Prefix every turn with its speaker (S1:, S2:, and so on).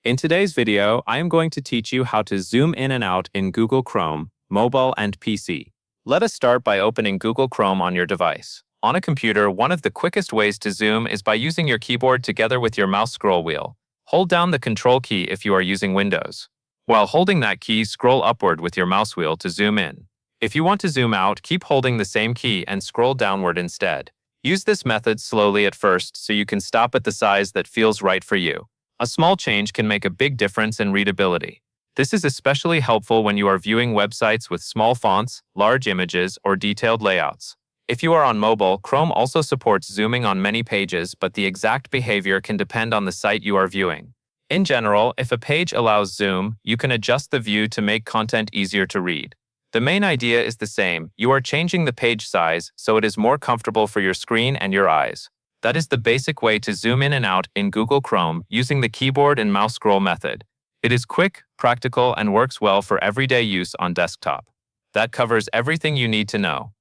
S1: In today's video, I am going to teach you how to zoom in and out in Google Chrome, mobile and PC. Let us start by opening Google Chrome on your device. On a computer, one of the quickest ways to zoom is by using your keyboard together with your mouse scroll wheel. Hold down the Ctrl key if you are using Windows. While holding that key, scroll upward with your mouse wheel to zoom in. If you want to zoom out, keep holding the same key and scroll downward instead. Use this method slowly at first so you can stop at the size that feels right for you. A small change can make a big difference in readability. This is especially helpful when you are viewing websites with small fonts, large images, or detailed layouts. If you are on mobile, Chrome also supports zooming on many pages, but the exact behavior can depend on the site you are viewing. In general, if a page allows zoom, you can adjust the view to make content easier to read. The main idea is the same. You are changing the page size so it is more comfortable for your screen and your eyes. That is the basic way to zoom in and out in Google Chrome using the keyboard and mouse scroll method. It is quick, practical, and works well for everyday use on desktop. That covers everything you need to know.